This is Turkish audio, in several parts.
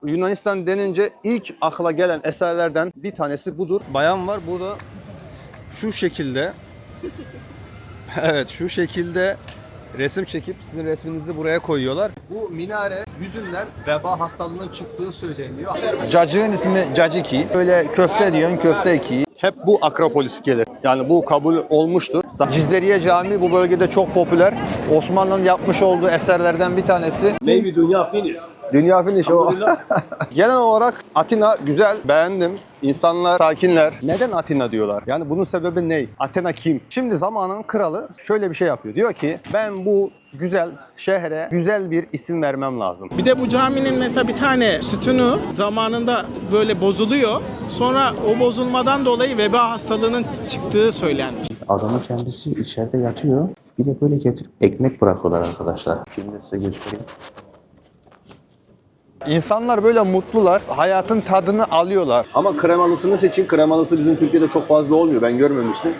Yunanistan denince ilk akla gelen eserlerden bir tanesi budur. Bayan var burada şu şekilde. Evet, şu şekilde resim çekip sizin resminizi buraya koyuyorlar. Bu minare yüzünden veba hastalığının çıktığı söyleniyor. Cacığın ismi Caciki. Böyle köfte diyorsun, köfte eki. Hep bu Akropolis gelir. Yani bu kabul olmuştur. Cizleriye Camii bu bölgede çok popüler. Osmanlı'nın yapmış olduğu eserlerden bir tanesi. Maybe dünya finish. Dünya finish o. Genel olarak Atina güzel, beğendim. İnsanlar sakinler. Neden Atina diyorlar? Yani bunun sebebi ne? Athena kim? Şimdi zamanın kralı şöyle bir şey yapıyor. Diyor ki ben bu güzel şehre güzel bir isim vermem lazım. Bir de bu caminin mesela bir tane sütunu zamanında böyle bozuluyor. Sonra o bozulmadan dolayı veba hastalığının çıktığı söylenmiş. Adamın kendisi içeride yatıyor. Bir de böyle getirip ekmek bırakıyorlar arkadaşlar. Şimdi size göstereyim. İnsanlar böyle mutlular, hayatın tadını alıyorlar. Ama kremalısını seçin. Kremalısı bizim Türkiye'de çok fazla olmuyor. Ben görmemiştim.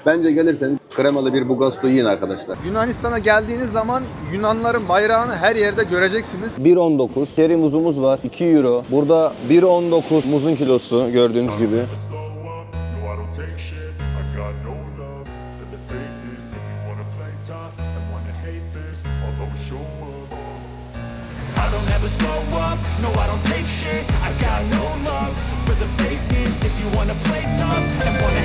Bence gelirseniz kremalı bir bugasto yiyin arkadaşlar. Yunanistan'a geldiğiniz zaman Yunanların bayrağını her yerde göreceksiniz. 1.19 seri muzumuz var. 2 euro. Burada 1.19 muzun kilosu gördüğünüz gibi. I don't ever slow up, no I don't take shit. I got no love for the fakeness. If you wanna play tough and wanna...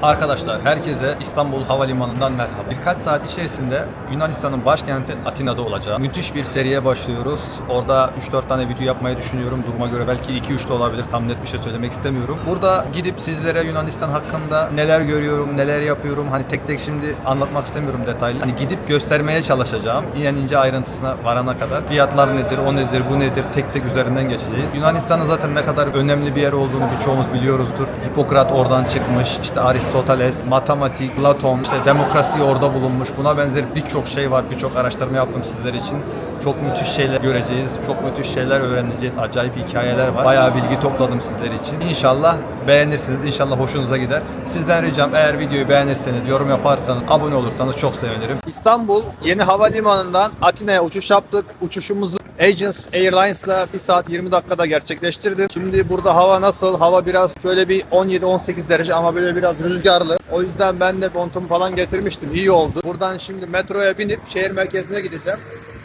Arkadaşlar herkese İstanbul Havalimanı'ndan merhaba. Birkaç saat içerisinde Yunanistan'ın başkenti Atina'da olacağım. Müthiş bir seriye başlıyoruz. Orada 3-4 tane video yapmayı düşünüyorum. Duruma göre belki 2-3 de olabilir. Tam net bir şey söylemek istemiyorum. Burada gidip sizlere Yunanistan hakkında neler görüyorum, neler yapıyorum. Hani tek tek şimdi anlatmak istemiyorum detaylı. Hani gidip göstermeye çalışacağım. En ince ayrıntısına varana kadar. Fiyatlar nedir, o nedir, bu nedir tek tek üzerinden geçeceğiz. Yunanistan'ın zaten ne kadar önemli bir yer olduğunu birçoğumuz biliyoruzdur. Hipokrat oradan çıkmış. İşte Aristoteles, matematik, Platon, işte demokrasi orada bulunmuş. Buna benzer birçok şey var. Birçok araştırma yaptım sizler için. Çok müthiş şeyler göreceğiz. Çok müthiş şeyler öğreneceğiz. Acayip hikayeler var. Bayağı bilgi topladım sizler için. İnşallah beğenirsiniz. İnşallah hoşunuza gider. Sizden ricam eğer videoyu beğenirseniz, yorum yaparsanız, abone olursanız çok sevinirim. İstanbul Yeni Havalimanı'ndan Atina'ya uçuş yaptık. Uçuşumuzu Aegis Airlines'la 1 saat 20 dakikada gerçekleştirdim. Şimdi burada hava nasıl? Hava biraz şöyle bir 17-18 derece ama böyle biraz rüzgarlı. O yüzden ben de montumu falan getirmiştim. İyi oldu. Buradan şimdi metroya binip şehir merkezine gideceğim.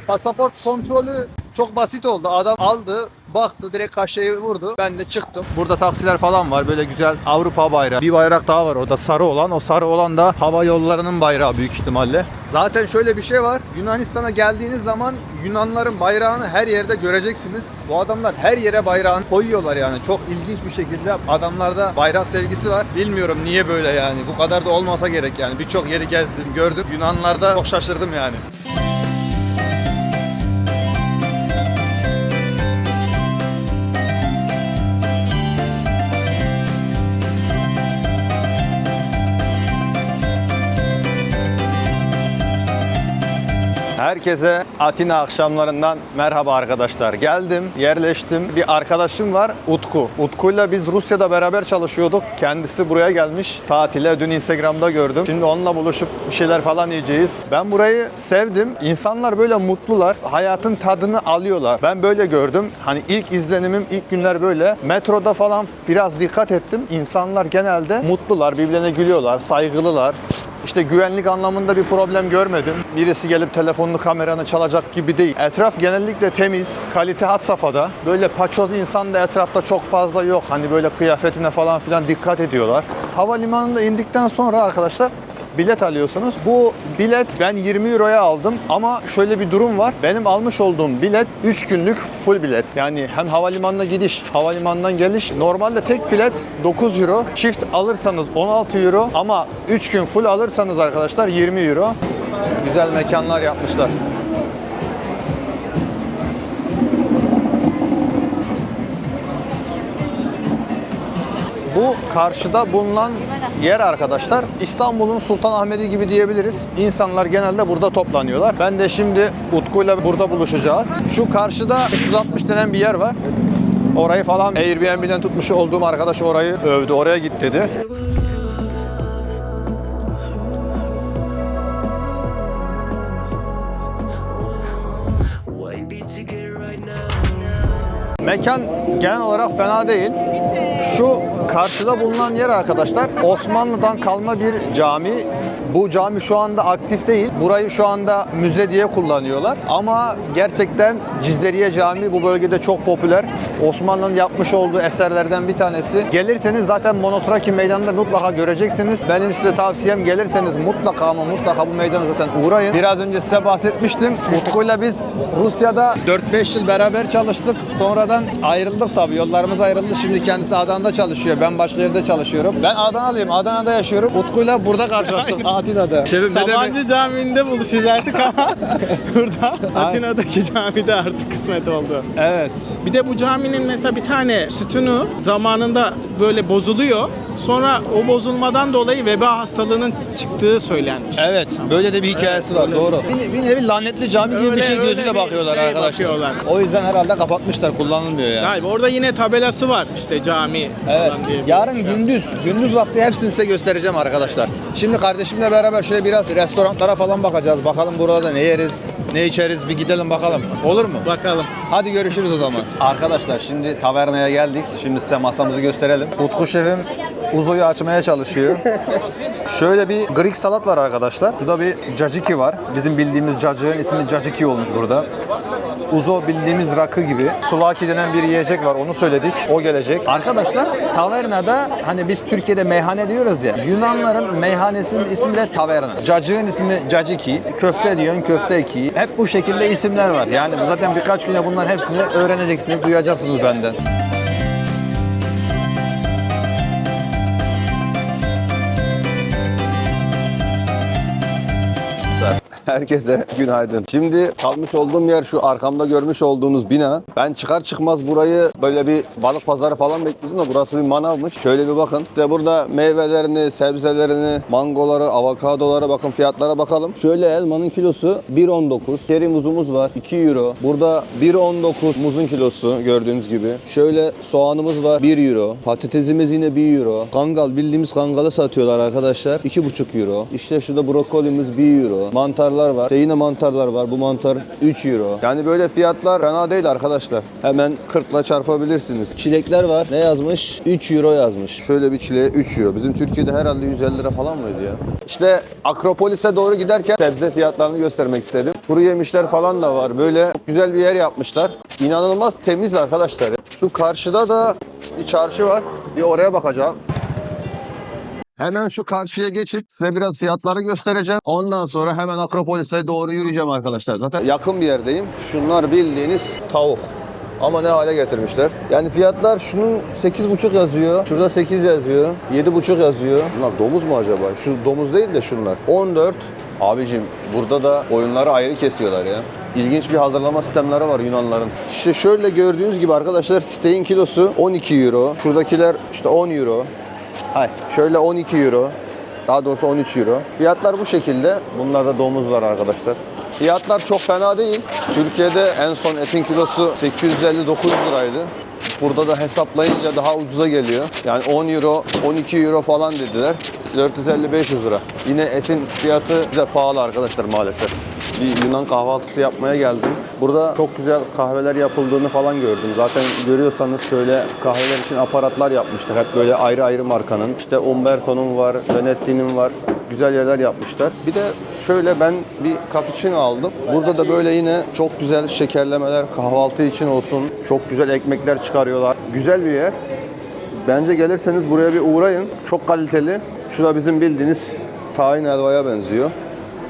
Pasaport kontrolü çok basit oldu. Adam aldı, baktı, direkt kaşeyi vurdu. Ben de çıktım. Burada taksiler falan var. Böyle güzel Avrupa bayrağı. Bir bayrak daha var orada sarı olan. O sarı olan da hava yollarının bayrağı büyük ihtimalle. Zaten şöyle bir şey var. Yunanistan'a geldiğiniz zaman Yunanların bayrağını her yerde göreceksiniz. Bu adamlar her yere bayrağını koyuyorlar yani. Çok ilginç bir şekilde adamlarda bayrak sevgisi var. Bilmiyorum niye böyle yani. Bu kadar da olmasa gerek yani. Birçok yeri gezdim, gördüm. Yunanlarda çok şaşırdım yani. Herkese Atina akşamlarından merhaba arkadaşlar. Geldim, yerleştim. Bir arkadaşım var, Utku. Utku'yla biz Rusya'da beraber çalışıyorduk. Kendisi buraya gelmiş tatile. Dün Instagram'da gördüm. Şimdi onunla buluşup bir şeyler falan yiyeceğiz. Ben burayı sevdim. İnsanlar böyle mutlular. Hayatın tadını alıyorlar. Ben böyle gördüm. Hani ilk izlenimim, ilk günler böyle. Metroda falan biraz dikkat ettim. İnsanlar genelde mutlular, birbirlerine gülüyorlar, saygılılar. İşte güvenlik anlamında bir problem görmedim. Birisi gelip telefonunu, kameranı çalacak gibi değil. Etraf genellikle temiz, kalite had safhada. Böyle paçoz insan da etrafta çok fazla yok. Hani böyle kıyafetine falan filan dikkat ediyorlar. Havalimanında indikten sonra arkadaşlar bilet alıyorsunuz. Bu bilet ben 20 euroya aldım ama şöyle bir durum var. Benim almış olduğum bilet 3 günlük full bilet. Yani hem havalimanına gidiş, havalimanından geliş. Normalde tek bilet 9 euro. Çift alırsanız 16 euro ama 3 gün full alırsanız arkadaşlar 20 euro. Güzel mekanlar yapmışlar. Bu karşıda bulunan yer arkadaşlar İstanbul'un Sultanahmet'i gibi diyebiliriz. İnsanlar genelde burada toplanıyorlar. Ben de şimdi Utku'yla burada buluşacağız. Şu karşıda 360 denen bir yer var. Orayı falan Airbnb'den tutmuş olduğum arkadaş orayı övdü. Oraya git dedi. Way beat to get right now. Mekan genel olarak fena değil. Şu karşıda bulunan yer arkadaşlar Osmanlı'dan kalma bir cami. Bu cami şu anda aktif değil. Burayı şu anda müze diye kullanıyorlar. Ama gerçekten Cizleriye Camii bu bölgede çok popüler. Osmanlı'nın yapmış olduğu eserlerden bir tanesi. Gelirseniz zaten Monosraki Meydanı'nda mutlaka göreceksiniz. Benim size tavsiyem gelirseniz mutlaka ama mutlaka bu meydana zaten uğrayın. Biraz önce size bahsetmiştim. Utku'yla biz Rusya'da 4-5 yıl beraber çalıştık. Sonradan ayrıldık tabii. Yollarımız ayrıldı. Şimdi kendisi Adana'da çalışıyor. Ben başka yerde çalışıyorum. Ben Adanalıyım. Adana'da yaşıyorum. Utku'yla burada karşılaştık. Atina'da. Şefim ne demek? Sabancı Camii'nde buluşacaktık ama burada Atina'daki camide artık kısmet oldu. Evet. Bir de bu caminin mesela bir tane sütunu zamanında böyle bozuluyor. Sonra o bozulmadan dolayı veba hastalığının çıktığı söylenmiş. Evet. Böyle de bir hikayesi var. öyle Doğru. bir Bir nevi lanetli cami gibi bir şey Öyle gözüyle bir bakıyorlar şey arkadaşlar. bakıyorlar. O yüzden herhalde kapatmışlar. Kullanılmıyor yani. Galiba orada yine tabelası var işte cami Evet. falan diye. Yarın gündüz vakti hepsini size göstereceğim arkadaşlar. Şimdi kardeşimle beraber şöyle biraz restoranlara falan bakacağız. Bakalım burada ne yeriz, ne içeriz bir gidelim bakalım. Olur mu? Bakalım. Hadi görüşürüz o zaman. Arkadaşlar şimdi tavernaya geldik. Şimdi size masamızı gösterelim. Utku şefim uzuyu açmaya çalışıyor. Şöyle bir Greek salat var arkadaşlar. Burada bir caciki var. Bizim bildiğimiz cacığın ismi caciki olmuş burada. Uzo bildiğimiz rakı gibi. Sulaki denen bir yiyecek var. Onu söyledik. O gelecek. Arkadaşlar tavernada hani biz Türkiye'de meyhane diyoruz ya. Yunanların meyhanesinin ismi de taverna. Cacığın ismi caciki. Köfte diyorsun köfteki. Hep bu şekilde isimler var. Yani zaten birkaç güne bunların hepsini öğreneceksiniz. Duyacaksınız benden. Herkese günaydın. Şimdi kalmış olduğum yer şu arkamda görmüş olduğunuz bina. Ben çıkar çıkmaz burayı böyle bir balık pazarı falan bekliyordum da burası bir manavmış. Şöyle bir bakın. İşte burada meyvelerini, sebzelerini, mangoları, avokadolara bakın fiyatlara bakalım. Şöyle elmanın kilosu 1.19. Seri muzumuz var 2 euro. Burada 1.19 muzun kilosu gördüğünüz gibi. Şöyle soğanımız var 1 euro. Patatesimiz yine 1 euro. Kangal bildiğimiz kangalı satıyorlar arkadaşlar. 2,5 euro. İşte şurada brokolimiz 1 euro. Mantarlar var. İşte yine mantarlar var. Bu mantar 3 euro. Yani böyle fiyatlar fena değil arkadaşlar. Hemen 40'la çarpabilirsiniz. Çilekler var. Ne yazmış? 3 euro yazmış. Şöyle bir çileğe 3 euro. Bizim Türkiye'de herhalde 150 lira falan mıydı ya? İşte Akropolis'e doğru giderken sebze fiyatlarını göstermek istedim. Kuru yemişler falan da var. Böyle çok güzel bir yer yapmışlar. İnanılmaz temiz arkadaşlar. Şu karşıda da bir çarşı var. Bir oraya bakacağım. Hemen şu karşıya geçip size biraz fiyatları göstereceğim. Ondan sonra hemen Akropolis'e doğru yürüyeceğim arkadaşlar. Zaten yakın bir yerdeyim. Şunlar bildiğiniz tavuk. Ama ne hale getirmişler. Yani fiyatlar şunun 8,5 yazıyor. Şurada 8 yazıyor. 7,5 yazıyor. Bunlar domuz mu acaba? Şu domuz değil de şunlar. 14. Abicim burada da koyunları ayrı kesiyorlar ya. İlginç bir hazırlama sistemleri var Yunanların. İşte şöyle gördüğünüz gibi arkadaşlar steak'in kilosu 12 euro. Şuradakiler işte 10 euro. Şöyle 12 euro. Daha doğrusu 13 euro. Fiyatlar bu şekilde. Bunlarda domuz var arkadaşlar. Fiyatlar çok fena değil. Türkiye'de en son etin kilosu 850-900 liraydı. Burada da hesaplayınca daha ucuza geliyor. Yani 10 euro, 12 euro falan dediler. 450-500 lira. Yine etin fiyatı bize pahalı arkadaşlar maalesef. Bir Yunan kahvaltısı yapmaya geldim. Burada çok güzel kahveler yapıldığını falan gördüm. Zaten görüyorsanız şöyle kahveler için aparatlar yapmışlar. Hep böyle ayrı ayrı markanın. İşte Umberto'nun var, Venetti'nin var. Güzel yerler yapmışlar. Bir de şöyle ben bir cappuccino aldım. Burada da böyle yine çok güzel şekerlemeler kahvaltı için olsun. Çok güzel ekmekler çıkarıyorlar. Güzel bir yer. Bence gelirseniz buraya bir uğrayın. Çok kaliteli. Şurada bizim bildiğiniz tahin helvaya benziyor.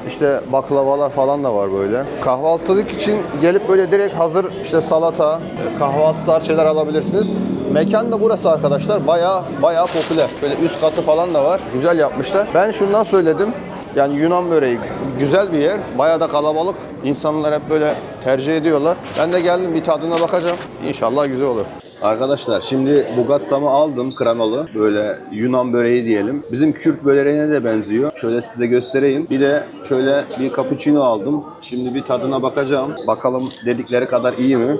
İşte baklavalar falan da var böyle. Kahvaltılık için gelip böyle direkt hazır işte salata, kahvaltı tarzı şeyler alabilirsiniz. Mekan da burası arkadaşlar. Bayağı popüler. Şöyle üst katı falan da var. Güzel yapmışlar. Ben şundan söyledim. Yani Yunan böreği güzel bir yer. Bayağı da kalabalık. İnsanlar hep böyle tercih ediyorlar. Ben de geldim bir tadına bakacağım. İnşallah güzel olur. Arkadaşlar şimdi bugatsamı aldım kremalı. Böyle Yunan böreği diyelim. Bizim Kürt böreğine de benziyor. Şöyle size göstereyim. Bir de şöyle bir cappuccino aldım. Şimdi bir tadına bakacağım. Bakalım dedikleri kadar iyi mi?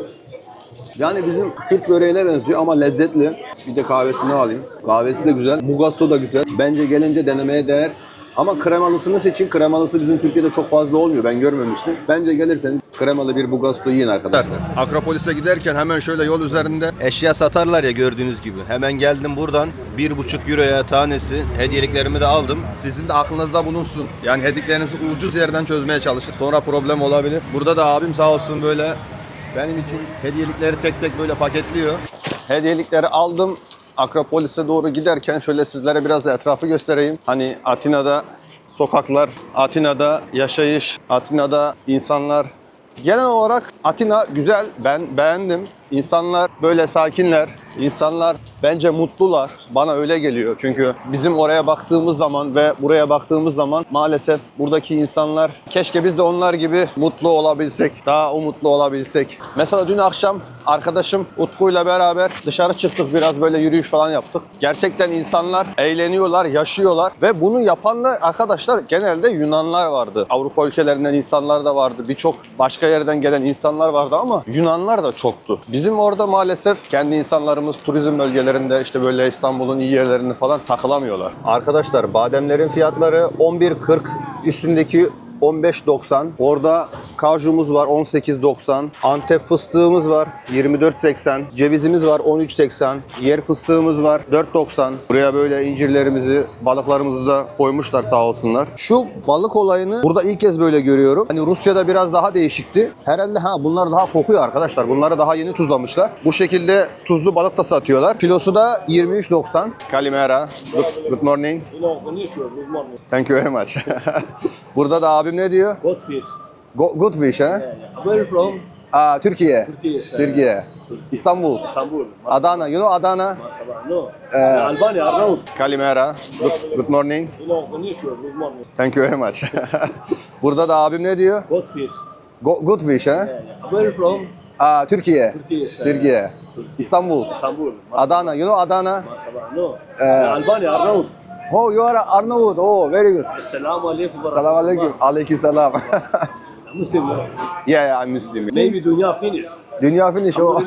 Yani bizim Kürt böreğine benziyor ama lezzetli. Bir de kahvesini alayım. Kahvesi de güzel. Bugasto da güzel. Bence gelince denemeye değer. Ama kremalısını seçin. Kremalısı bizim Türkiye'de çok fazla olmuyor. Ben görmemiştim. Bence gelirseniz kremalı bir Bugasto yiyin arkadaşlar. Akropolis'e giderken hemen şöyle yol üzerinde eşya satarlar ya, gördüğünüz gibi. Hemen geldim buradan 1,5 euroya tanesi hediyeliklerimi de aldım. Sizin de aklınızda bulunsun. Yani hediyeliklerinizi ucuz yerden çözmeye çalışın. Sonra problem olabilir. Burada da abim sağ olsun böyle benim için hediyelikleri tek tek böyle paketliyor. Hediyelikleri aldım. Akropolis'e doğru giderken şöyle sizlere biraz da etrafı göstereyim. Hani Atina'da sokaklar, Atina'da yaşayış, Atina'da insanlar. Genel olarak Atina güzel. Ben beğendim. İnsanlar böyle sakinler. İnsanlar bence mutlular. Bana öyle geliyor. Çünkü bizim oraya baktığımız zaman ve buraya baktığımız zaman maalesef buradaki insanlar, keşke biz de onlar gibi mutlu olabilsek. Daha umutlu olabilsek. Mesela dün akşam arkadaşım Utku'yla beraber dışarı çıktık. Biraz böyle yürüyüş falan yaptık. Gerçekten insanlar eğleniyorlar, yaşıyorlar. Ve bunu yapanlar arkadaşlar genelde Yunanlar vardı. Avrupa ülkelerinden insanlar da vardı. Birçok başka yerden gelen insanlar vardı ama Yunanlar da çoktu. Bizim orada maalesef kendi insanlarımız turizm bölgelerinde işte böyle İstanbul'un iyi yerlerinde falan takılamıyorlar. Arkadaşlar bademlerin fiyatları 11.40, üstündeki 15.90. Orada kajumuz var 18.90. Antep fıstığımız var 24.80. Cevizimiz var 13.80. Yer fıstığımız var 4.90. Buraya böyle incirlerimizi, balıklarımızı da koymuşlar sağ olsunlar. Şu balık olayını burada ilk kez böyle görüyorum. Hani Rusya'da biraz daha değişikti. Herhalde bunlar daha kokuyor arkadaşlar. Bunları daha yeni tuzlamışlar. Bu şekilde tuzlu balık da satıyorlar. Kilosu da 23.90. Kalimera. Good morning. Thank you very much. Burada da abim ne diyor? Good fish. Good fish, ha? Where you from? Türkiye. Türkiye. İstanbul. Istanbul. Adana. You know Adana? Mashallah. No. Albania, Arnavut. Kalimera. Good morning. Good morning. Thank you very much. Burada da abim ne diyor? Good fish. Good fish, ha? Where you from? Türkiye. Türkiye. İstanbul. Istanbul. Adana. You know Adana? Mashallah. No. Albania, Arnavut. Oh, you are Arnavut. Oh, very good. Assalamu alaikum. Assalamu alaikum. Alaikum salam. Muslim. Yeah, I'm Muslim. Maybe dünya finish. Dünya finish. Oh.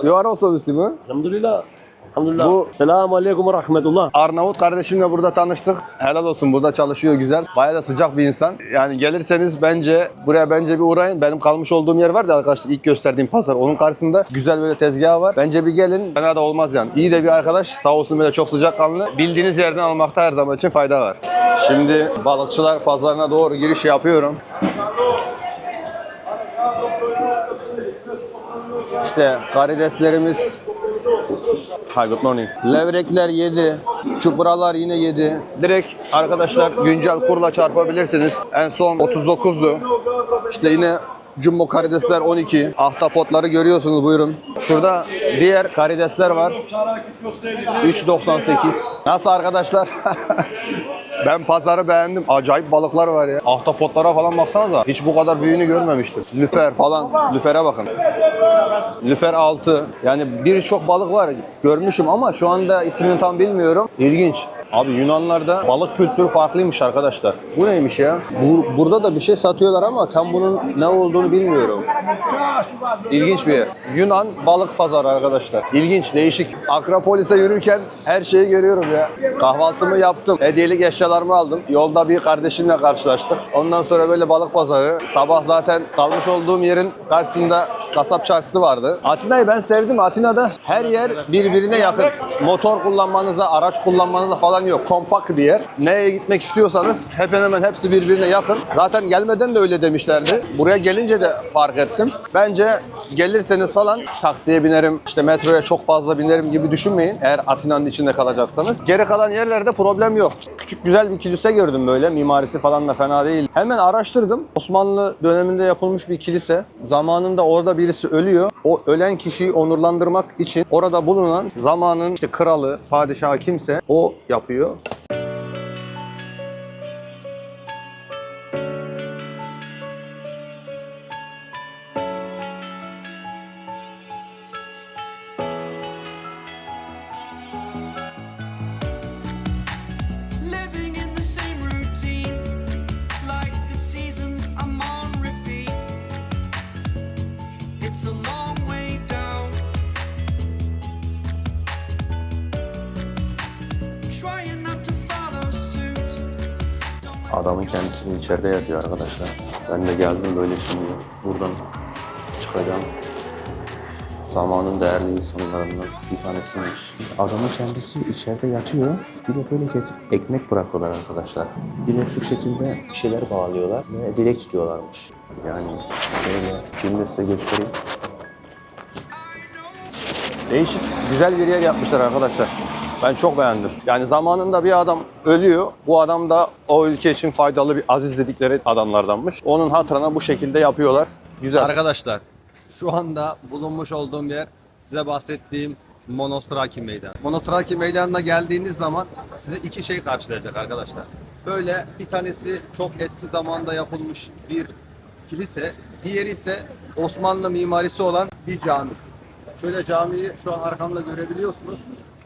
You are also Muslim, ha? Alhamdulillah. Alhamdulillah. Bu- Selamun aleyküm ve rahmetullah. Arnavut kardeşimle burada tanıştık. Helal olsun, burada çalışıyor güzel. Bayağı da sıcak bir insan. Yani gelirseniz buraya bir uğrayın. Benim kalmış olduğum yer var da arkadaşlar, ilk gösterdiğim pazar. Onun karşısında güzel böyle tezgahı var. Bence bir gelin, fena da olmaz yani. İyi de bir arkadaş, sağ olsun, böyle çok sıcakkanlı. Bildiğiniz yerden almakta her zaman için fayda var. Şimdi balıkçılar pazarına doğru giriş yapıyorum. İşte karideslerimiz. Hi, good morning. Levrekler 7. Çupralar yine 7. Direkt arkadaşlar güncel kurla çarpabilirsiniz. En son 39'du. İşte yine jumbo karidesler 12. Ahtapotları görüyorsunuz, buyurun. Şurada diğer karidesler var. 3.98. Nasıl arkadaşlar? Ben pazarı beğendim. Acayip balıklar var ya. Ahtapotlara falan baksanıza. Hiç bu kadar büyüğünü görmemiştim. Lüfer falan. Lüfere bakın. Lüfer 6. Yani birçok balık var. Görmüşüm ama şu anda ismini tam bilmiyorum. İlginç. Abi Yunanlarda balık kültürü farklıymış arkadaşlar. Bu neymiş ya? Burada da bir şey satıyorlar ama tam bunun ne olduğunu bilmiyorum. İlginç bir yer. Yunan balık pazarı arkadaşlar. İlginç, değişik. Akropolis'e yürürken her şeyi görüyorum ya. Kahvaltımı yaptım. Hediyelik eşyalarımı aldım. Yolda bir kardeşimle karşılaştık. Ondan sonra böyle balık pazarı. Sabah zaten kalmış olduğum yerin karşısında kasap çarşısı vardı. Atina'yı ben sevdim. Atina'da her yer birbirine yakın. Motor kullanmanıza, araç kullanmanıza falan yok. Kompakt bir yer. Nereye gitmek istiyorsanız hemen hepsi birbirine yakın. Zaten gelmeden de öyle demişlerdi. Buraya gelince de fark ettim. Bence gelirseniz falan taksiye binerim, işte metroya çok fazla binerim gibi düşünmeyin. Eğer Atina'nın içinde kalacaksanız. Geri kalan yerlerde problem yok. Küçük güzel bir kilise gördüm böyle. Mimarisi falan da fena değil. Hemen araştırdım. Osmanlı döneminde yapılmış bir kilise. Zamanında orada birisi ölüyor. O ölen kişiyi onurlandırmak için orada bulunan zamanın işte kralı, padişahı kimse o yapıyor. Living in the same routine, like the seasons I'm on repeat. It's a long way down. Trying not to Adamın kendisi içeride yatıyor arkadaşlar. Ben de geldim böyle şimdi buradan çıkacağım. Zamanın değerli insanlarından bir tanesiymiş. Adamın kendisi içeride yatıyor. Bir de böyle getirip ekmek bırakıyorlar arkadaşlar. Bir de şu şekilde bir şeyler bağlıyorlar ve dilek tutuyorlarmış. Yani şöyle şimdi size göstereyim. Değişik, güzel bir yer yapmışlar arkadaşlar. Ben çok beğendim. Yani zamanında bir adam ölüyor. Bu adam da o ülke için faydalı bir aziz dedikleri adamlardanmış. Onun hatırına bu şekilde yapıyorlar. Güzel. Arkadaşlar şu anda bulunmuş olduğum yer size bahsettiğim Monostraki Meydanı. Monostraki Meydanı'na geldiğiniz zaman sizi iki şey karşılayacak arkadaşlar. Böyle bir tanesi çok eski zamanda yapılmış bir kilise, diğeri ise Osmanlı mimarisi olan bir cami. Şöyle camiyi şu an arkamda görebiliyorsunuz.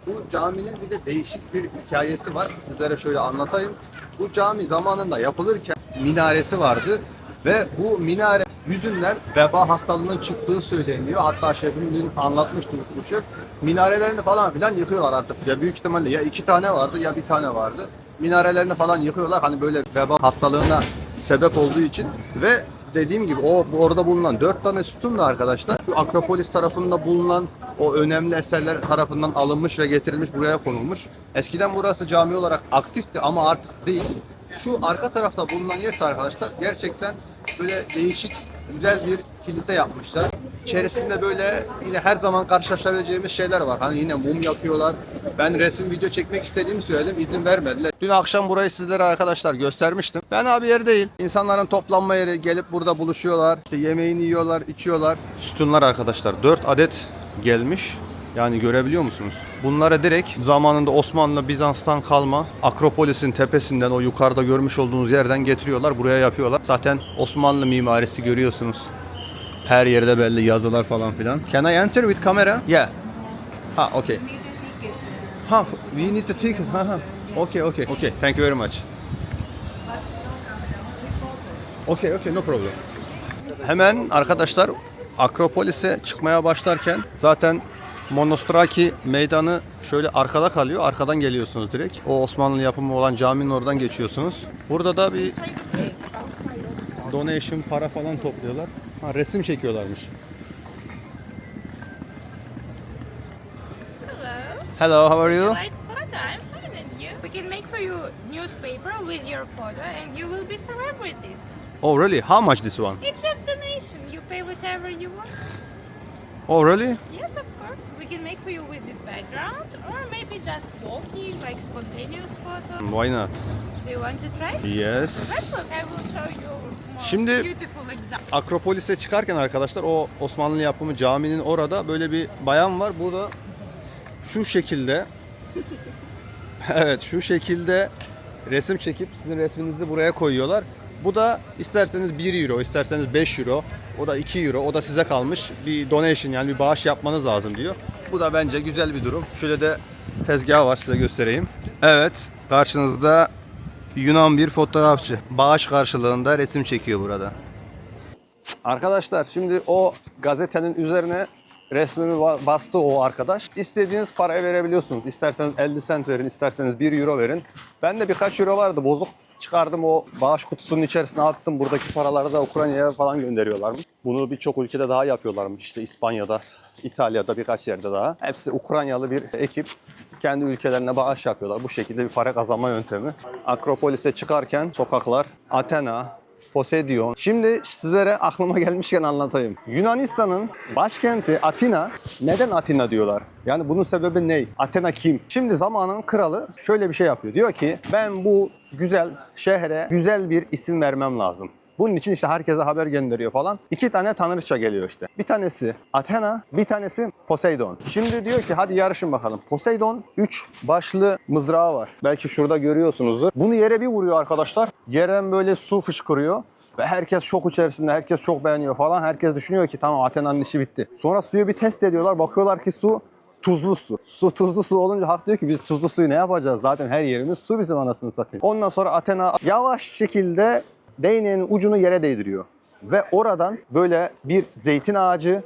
Bu caminin bir de değişik bir hikayesi var. Sizlere şöyle anlatayım. Bu cami zamanında yapılırken minaresi vardı ve bu minare yüzünden veba hastalığının çıktığı söyleniyor. Hatta şefim dün anlatmıştı bu şef. Minarelerini falan filan yıkıyorlar artık. Ya büyük ihtimalle ya 2 tane vardı ya 1 tane vardı. Minarelerini falan yıkıyorlar. Hani böyle veba hastalığına sebep olduğu için ve dediğim gibi orada bulunan 4 tane sütun da arkadaşlar şu Akropolis tarafında bulunan o önemli eserler tarafından alınmış ve getirilmiş, buraya konulmuş. Eskiden burası cami olarak aktifti ama artık değil. Şu arka tarafta bulunan yer arkadaşlar gerçekten böyle değişik, güzel bir kilise yapmışlar. İçerisinde böyle yine her zaman karşılaşabileceğimiz şeyler var. Hani yine mum yapıyorlar. Ben resim video çekmek istediğimi söyledim, izin vermediler. Dün akşam burayı sizlere arkadaşlar göstermiştim. Fena bir yer değil. İnsanların toplanma yeri, gelip burada buluşuyorlar. İşte yemeğini yiyorlar, içiyorlar. Sütunlar arkadaşlar 4 adet gelmiş. Yani görebiliyor musunuz? Bunlara direkt zamanında Osmanlı, Bizans'tan kalma Akropolis'in tepesinden, o yukarıda görmüş olduğunuz yerden getiriyorlar. Buraya yapıyorlar. Zaten Osmanlı mimarisi görüyorsunuz. Her yerde belli yazılar falan filan. Can I enter with camera? Yeah. Ha, okay. Ha, we need to take. Ha ha. Okay, okay. Okay, thank you very much. Okay, okay, no problem. Hemen arkadaşlar Akropolis'e çıkmaya başlarken zaten Monostraki meydanı şöyle arkada kalıyor. Arkadan geliyorsunuz direkt. O Osmanlı yapımı olan caminin oradan geçiyorsunuz. Burada da bir donation, para falan topluyorlar. Ha, resim çekiyorlarmış. Hello, how are you? Like photo, I'm fine and you. We can make for you newspaper with your photo and you will be celebrities. Oh, really? How much this one? It's just donation. You pay whatever you want. Oh, really? Yes, of course. We can make for you with this background or maybe just walking, like spontaneous photo. Why not? Do you want to try? Yes. Let's look. I will show you more Şimdi beautiful example. Akropolis'e çıkarken arkadaşlar o Osmanlı yapımı caminin orada böyle bir bayan var. Burada şu şekilde evet şu şekilde resim çekip sizin resminizi buraya koyuyorlar. Bu da isterseniz 1 euro, isterseniz 5 euro, o da 2 euro, o da size kalmış. Bir donation yani bir bağış yapmanız lazım diyor. Bu da bence güzel bir durum. Şöyle de tezgahı var, size göstereyim. Evet, karşınızda Yunan bir fotoğrafçı. Bağış karşılığında resim çekiyor burada. Arkadaşlar şimdi o gazetenin üzerine resmimi bastı o arkadaş. İstediğiniz parayı verebiliyorsunuz. İsterseniz 50 cent verin, isterseniz 1 euro verin. Ben de birkaç euro vardı bozuk. Çıkardım, o bağış kutusunun içerisine attım. Buradaki paraları da Ukrayna'ya falan gönderiyorlarmış. Bunu birçok ülkede daha yapıyorlarmış. İşte İspanya'da, İtalya'da, birkaç yerde daha. Hepsi Ukraynalı bir ekip. Kendi ülkelerine bağış yapıyorlar. Bu şekilde bir para kazanma yöntemi. Akropolis'e çıkarken sokaklar, Athena, Poseidon. Şimdi sizlere aklıma gelmişken anlatayım. Yunanistan'ın başkenti Atina. Neden Atina diyorlar? Yani bunun sebebi ne? Athena kim? Şimdi zamanın kralı şöyle bir şey yapıyor. Diyor ki ben bu güzel şehre güzel bir isim vermem lazım. Bunun için işte herkese haber gönderiyor falan. 2 tane tanrıça geliyor işte. Bir tanesi Athena, bir tanesi Poseidon. Şimdi diyor ki hadi yarışın bakalım. Poseidon 3 başlı mızrağı var. Belki şurada görüyorsunuzdur. Bunu yere bir vuruyor arkadaşlar. Yerden böyle su fışkırıyor. Ve herkes şok içerisinde, herkes çok beğeniyor falan. Herkes düşünüyor ki tamam Athena'nın işi bitti. Sonra suyu bir test ediyorlar. Bakıyorlar ki su tuzlu su. Su tuzlu su olunca halk diyor ki biz tuzlu suyu ne yapacağız? Zaten her yerimiz su, bizim anasını satayım. Ondan sonra Athena yavaş şekilde değneğinin ucunu yere değdiriyor. Ve oradan böyle bir zeytin ağacı,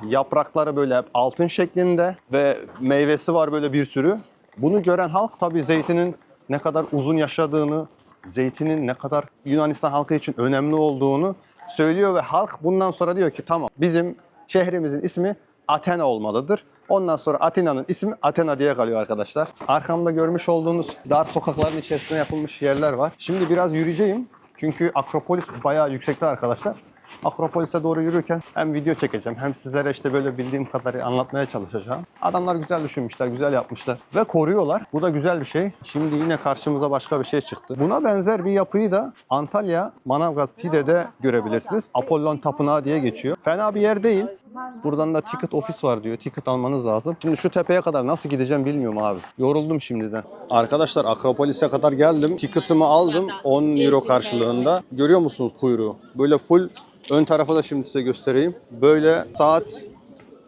yaprakları böyle altın şeklinde ve meyvesi var böyle bir sürü. Bunu gören halk tabii zeytinin ne kadar uzun yaşadığını, zeytinin ne kadar Yunanistan halkı için önemli olduğunu söylüyor ve halk bundan sonra diyor ki tamam, bizim şehrimizin ismi Athena olmalıdır. Ondan sonra Atina'nın ismi Athena diye kalıyor arkadaşlar. Arkamda görmüş olduğunuz dar sokakların içerisinde yapılmış yerler var. Şimdi biraz yürüyeceğim. Çünkü Akropolis bayağı yüksekte arkadaşlar. Akropolis'e doğru yürürken hem video çekeceğim hem sizlere işte böyle bildiğim kadarıyla anlatmaya çalışacağım. Adamlar güzel düşünmüşler, güzel yapmışlar ve koruyorlar. Bu da güzel bir şey. Şimdi yine karşımıza başka bir şey çıktı. Buna benzer bir yapıyı da Antalya, Manavgat, Side'de görebilirsiniz. Apollon Tapınağı diye geçiyor. Fena bir yer değil. Buradan da ticket ofis var diyor. Ticket almanız lazım. Şimdi şu tepeye kadar nasıl gideceğim bilmiyorum abi. Yoruldum şimdiden. Arkadaşlar Akropolis'e kadar geldim. Ticket'ımı aldım 10 euro karşılığında. Görüyor musunuz kuyruğu? Böyle full. Ön tarafa da şimdi size göstereyim. Böyle saat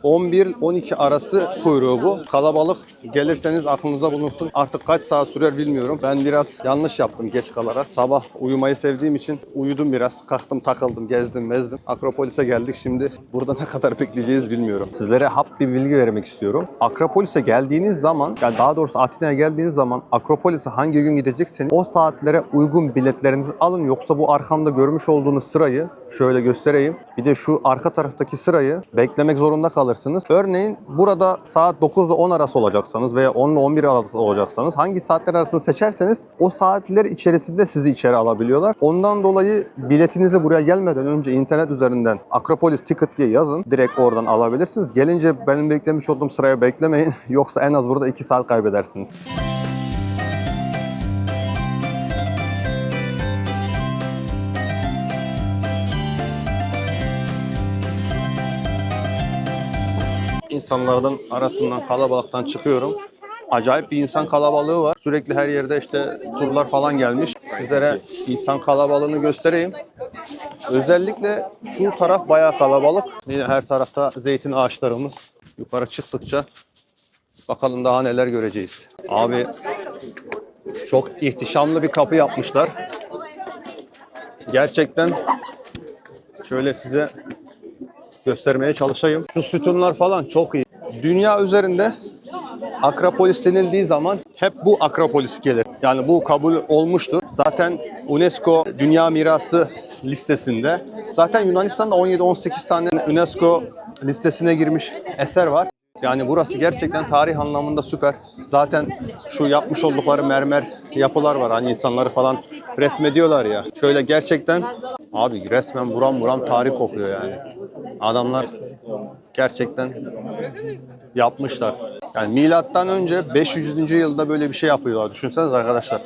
11-12 arası kuyruğu bu. Kalabalık. Gelirseniz aklınızda bulunsun. Artık kaç saat sürer bilmiyorum. Ben biraz yanlış yaptım geç kalarak. Sabah uyumayı sevdiğim için uyudum biraz. Kalktım, takıldım, gezdim, mezdim. Akropolis'e geldik şimdi. Burada ne kadar bekleyeceğiz bilmiyorum. Sizlere hap bir bilgi vermek istiyorum. Akropolis'e geldiğiniz zaman, yani daha doğrusu Atina'ya geldiğiniz zaman Akropolis'e hangi gün gidecekseniz o saatlere uygun biletlerinizi alın. Yoksa bu arkamda görmüş olduğunuz sırayı şöyle göstereyim. Bir de şu arka taraftaki sırayı beklemek zorunda kalırsınız. Örneğin burada saat 9 ile 10 arası olacaksanız veya 10 ile 11 arası olacaksanız hangi saatler arasını seçerseniz o saatler içerisinde sizi içeri alabiliyorlar. Ondan dolayı biletinizi buraya gelmeden önce internet üzerinden Akropolis Ticket diye yazın. Direkt oradan alabilirsiniz. Gelince benim beklemiş olduğum sıraya beklemeyin. Yoksa en az burada 2 saat kaybedersiniz. İnsanlardan arasından, kalabalıktan çıkıyorum. Acayip bir insan kalabalığı var. Sürekli her yerde işte turlar falan gelmiş. Sizlere insan kalabalığını göstereyim. Özellikle şu taraf bayağı kalabalık. Yine her tarafta zeytin ağaçlarımız. Yukarı çıktıkça bakalım daha neler göreceğiz. Abi çok ihtişamlı bir kapı yapmışlar. Gerçekten şöyle size göstermeye çalışayım. Şu sütunlar falan çok iyi. Dünya üzerinde Akropolis denildiği zaman hep bu Akropolis gelir. Yani bu kabul olmuştur. Zaten UNESCO Dünya Mirası listesinde. Zaten Yunanistan'da 17-18 tane UNESCO listesine girmiş eser var. Yani burası gerçekten tarih anlamında süper. Zaten şu yapmış oldukları mermer yapılar var. Hani insanları falan resmediyorlar ya. Şöyle gerçekten abi resmen buram buram tarih kokuyor yani. Adamlar gerçekten yapmışlar. Yani milattan önce 500. yılda böyle bir şey yapıyorlar. Düşünsenize arkadaşlar.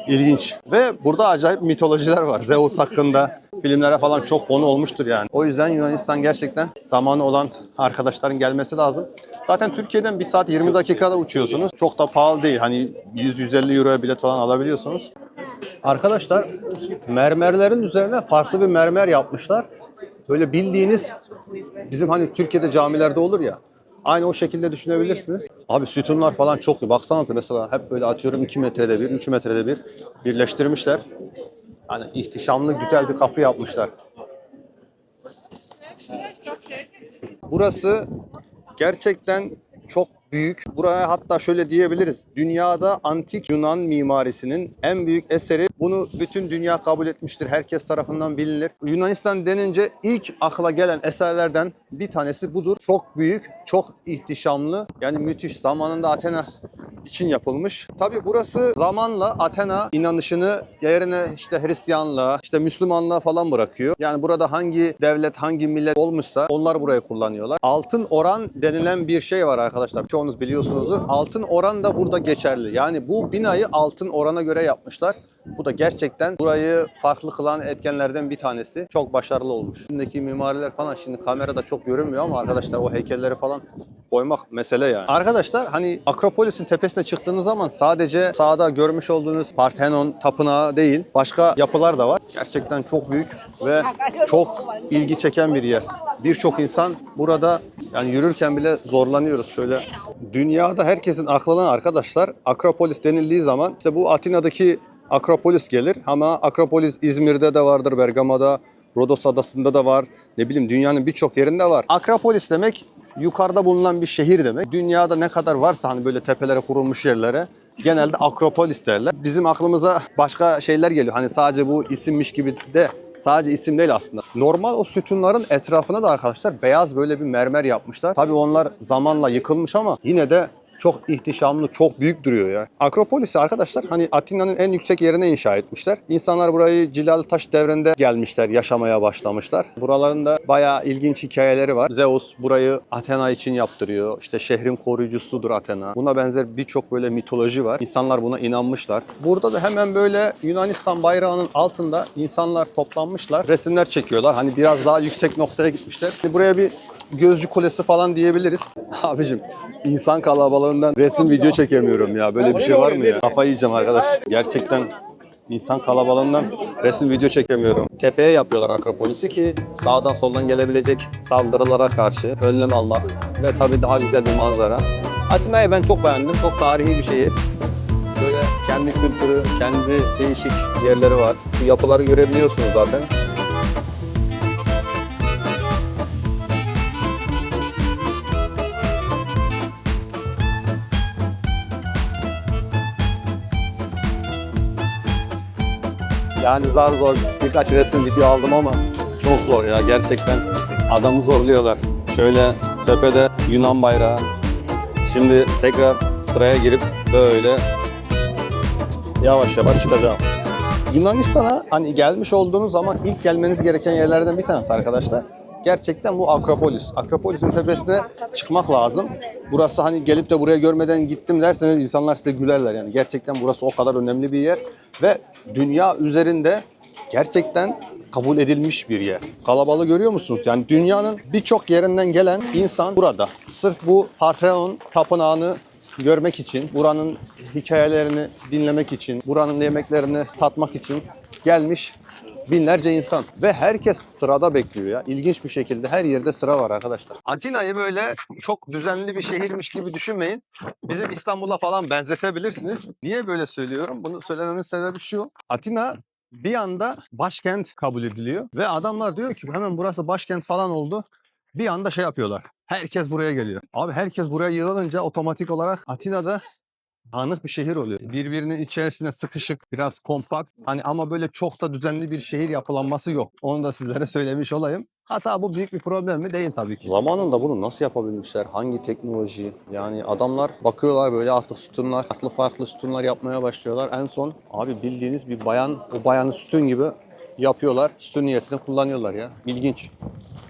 İlginç. Ve burada acayip mitolojiler var. Zeus hakkında filmlere falan çok konu olmuştur yani. O yüzden Yunanistan gerçekten zamanı olan arkadaşların gelmesi lazım. Zaten Türkiye'den 1 saat 20 dakikada uçuyorsunuz. Çok da pahalı değil. Hani 100-150 euroya bilet falan alabiliyorsunuz. Arkadaşlar mermerlerin üzerine farklı bir mermer yapmışlar. Böyle bildiğiniz bizim hani Türkiye'de camilerde olur ya. Aynı o şekilde düşünebilirsiniz. Abi sütunlar falan çok iyi. Baksanıza mesela hep böyle atıyorum 2 metrede bir, 3 metrede bir birleştirmişler. Hani ihtişamlı güzel bir kapı yapmışlar. Burası gerçekten çok büyük. Buraya hatta şöyle diyebiliriz. Dünyada antik Yunan mimarisinin en büyük eseri. Bunu bütün dünya kabul etmiştir. Herkes tarafından bilinir. Yunanistan denince ilk akla gelen eserlerden bir tanesi budur. Çok büyük, çok ihtişamlı. Yani müthiş. Zamanında Athena için yapılmış. Tabii burası zamanla Athena inanışını yerine işte Hristiyanlığa, işte Müslümanlığa falan bırakıyor. Yani burada hangi devlet, hangi millet olmuşsa onlar burayı kullanıyorlar. Altın oran denilen bir şey var arkadaşlar. Çoğunuz biliyorsunuzdur. Altın oran da burada geçerli. Yani bu binayı altın orana göre yapmışlar. Bu da gerçekten burayı farklı kılan etkenlerden bir tanesi. Çok başarılı olmuş. Şimdiki mimariler falan şimdi kamerada çok görünmüyor ama arkadaşlar o heykelleri falan koymak mesele yani. Arkadaşlar hani Akropolis'in tepesine çıktığınız zaman sadece sağda görmüş olduğunuz Parthenon tapınağı değil, başka yapılar da var. Gerçekten çok büyük ve çok ilgi çeken bir yer. Birçok insan burada yani yürürken bile zorlanıyoruz şöyle. Dünyada herkesin aklına arkadaşlar Akropolis denildiği zaman işte bu Atina'daki Akropolis gelir ama Akropolis İzmir'de de vardır, Bergama'da, Rodos Adası'nda da var. Ne bileyim dünyanın birçok yerinde var. Akropolis demek yukarıda bulunan bir şehir demek. Dünyada ne kadar varsa hani böyle tepelere kurulmuş yerlere genelde Akropolis derler. Bizim aklımıza başka şeyler geliyor. Hani sadece bu isimmiş gibi de sadece isim değil aslında. Normal o sütunların etrafına da arkadaşlar beyaz böyle bir mermer yapmışlar. Tabii onlar zamanla yıkılmış ama yine de çok ihtişamlı, çok büyük duruyor ya. Akropolis'i arkadaşlar hani Atina'nın en yüksek yerine inşa etmişler. İnsanlar burayı Cilalı Taş devrinde gelmişler, yaşamaya başlamışlar. Buralarında bayağı ilginç hikayeleri var. Zeus burayı Athena için yaptırıyor. İşte şehrin koruyucusudur Athena. Buna benzer birçok böyle mitoloji var. İnsanlar buna inanmışlar. Burada da hemen böyle Yunanistan bayrağının altında insanlar toplanmışlar. Resimler çekiyorlar. Hani biraz daha yüksek noktaya gitmişler. Buraya bir Gözcü Kulesi falan diyebiliriz. Abicim insan kalabalığından resim video çekemiyorum ya. Böyle bir şey var mı ya? Kafayı yiyeceğim arkadaş. Gerçekten insan kalabalığından resim video çekemiyorum. Tepeye yapıyorlar Akropolis'i ki sağdan soldan gelebilecek saldırılara karşı önlem almak ve tabii daha güzel bir manzara. Atina'yı ben çok beğendim. Çok tarihi bir şehir. Böyle kendi kültürü, kendi değişik yerleri var. Bu yapıları görebiliyorsunuz zaten. Yani zar zor birkaç resim video aldım ama çok zor ya gerçekten adamı zorluyorlar. Şöyle tepede Yunan bayrağı. Şimdi tekrar sıraya girip böyle yavaş yavaş çıkacağım. Yunanistan'a hani gelmiş olduğunuz zaman ilk gelmeniz gereken yerlerden bir tanesi arkadaşlar. Gerçekten bu Akropolis. Akropolis'in tepesine çıkmak lazım. Burası hani gelip de buraya görmeden gittim derseniz insanlar size gülerler yani. Gerçekten burası o kadar önemli bir yer ve dünya üzerinde gerçekten kabul edilmiş bir yer. Kalabalığı görüyor musunuz? Yani dünyanın birçok yerinden gelen insan burada. Sırf bu Parthenon tapınağını görmek için, buranın hikayelerini dinlemek için, buranın yemeklerini tatmak için gelmiş binlerce insan. Ve herkes sırada bekliyor ya. İlginç bir şekilde her yerde sıra var arkadaşlar. Atina'yı böyle çok düzenli bir şehirmiş gibi düşünmeyin. Bizim İstanbul'a falan benzetebilirsiniz. Niye böyle söylüyorum? Bunu söylememin sebebi şu. Atina bir anda başkent kabul ediliyor. Ve adamlar diyor ki hemen burası başkent falan oldu. Bir anda şey yapıyorlar. Herkes buraya geliyor. Abi herkes buraya yığılınca otomatik olarak Atina'da dağınık bir şehir oluyor. Birbirinin içerisinde sıkışık, biraz kompakt. Hani ama böyle çok da düzenli bir şehir yapılanması yok. Onu da sizlere söylemiş olayım. Hatta bu büyük bir problem mi? Değil tabii ki. Zamanında bunu nasıl yapabilmişler? Hangi teknoloji? Yani adamlar bakıyorlar böyle artık sütunlar, farklı sütunlar yapmaya başlıyorlar. En son abi bildiğiniz bir bayan, o bayanı sütun gibi yapıyorlar. Sütun niyetine kullanıyorlar ya. İlginç.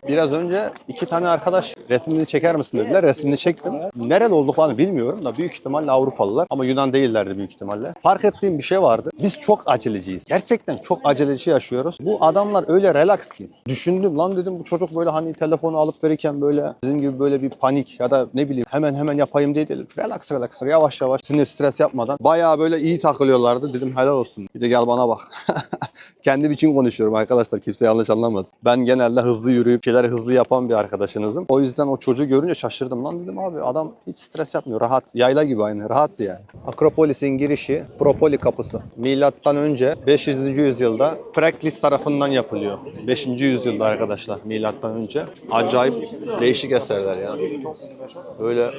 Biraz önce iki tane arkadaş resmini çeker misin dediler. Resmini çektim. Nereli olduklarını bilmiyorum da büyük ihtimalle Avrupalılar. Ama Yunan değillerdi büyük ihtimalle. Fark ettiğim bir şey vardı. Biz çok aceleciyiz. Gerçekten çok aceleci yaşıyoruz. Bu adamlar öyle relax ki. Düşündüm lan dedim bu çocuk böyle hani telefonu alıp verirken böyle bizim gibi böyle bir panik ya da ne bileyim hemen yapayım diye değil. Relax yavaş yavaş sinir stres yapmadan bayağı böyle iyi takılıyorlardı. Dedim helal olsun. Bir de gel bana bak. Kendim için konuşuyorum arkadaşlar. Kimse yanlış anlamaz. Ben genelde hızlı yürüyüp şeyleri hızlı yapan bir arkadaşınızım. O yüzden o çocuğu görünce şaşırdım. Lan dedim abi adam hiç stres yapmıyor. Rahat. Yayla gibi aynı. Rahattı yani. Akropolis'in girişi Propoli kapısı. Milattan önce 500. yüzyılda Preklis tarafından yapılıyor. 5. yüzyılda arkadaşlar milattan önce. Acayip değişik eserler ya. Böyle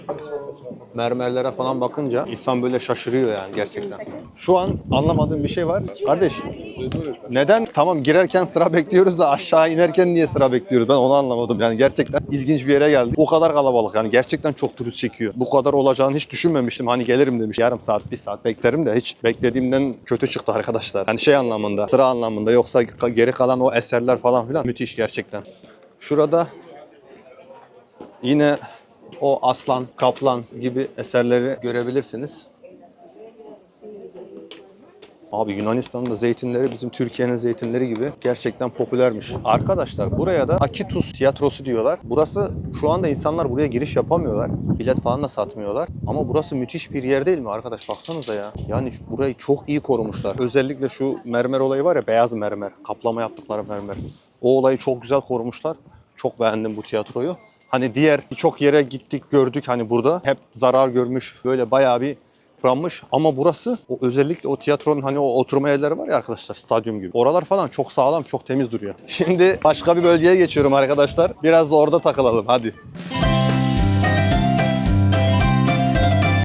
mermerlere falan bakınca insan böyle şaşırıyor yani gerçekten. Şu an anlamadığım bir şey var. Kardeş neden tamam girerken sıra bekliyoruz da aşağı inerken niye sıra bekliyoruz? Ben onu anlamadım. Yani gerçekten ilginç bir yere geldik. O kadar kalabalık yani gerçekten çok turist çekiyor. Bu kadar olacağını hiç düşünmemiştim. Hani gelirim demiş. Yarım saat, bir saat beklerim de hiç beklediğimden kötü çıktı arkadaşlar. Yani şey anlamında, sıra anlamında yoksa geri kalan o eserler falan filan müthiş gerçekten. Şurada yine o aslan, kaplan gibi eserleri görebilirsiniz. Abi Yunanistan'ın da zeytinleri bizim Türkiye'nin zeytinleri gibi gerçekten popülermiş. Arkadaşlar buraya da Akitus tiyatrosu diyorlar. Burası şu anda insanlar buraya giriş yapamıyorlar. Bilet falan da satmıyorlar. Ama burası müthiş bir yer değil mi arkadaş? Baksanıza ya. Yani burayı çok iyi korumuşlar. Özellikle şu mermer olayı var ya beyaz mermer. Kaplama yaptıkları mermer. O olayı çok güzel korumuşlar. Çok beğendim bu tiyatroyu. Hani diğer birçok yere gittik gördük hani burada. Hep zarar görmüş. Böyle bayağı bir yıpranmış ama burası o özellikle o tiyatronun hani o oturma yerleri var ya arkadaşlar stadyum gibi. Oralar falan çok sağlam, çok temiz duruyor. Şimdi başka bir bölgeye geçiyorum arkadaşlar. Biraz da orada takılalım hadi.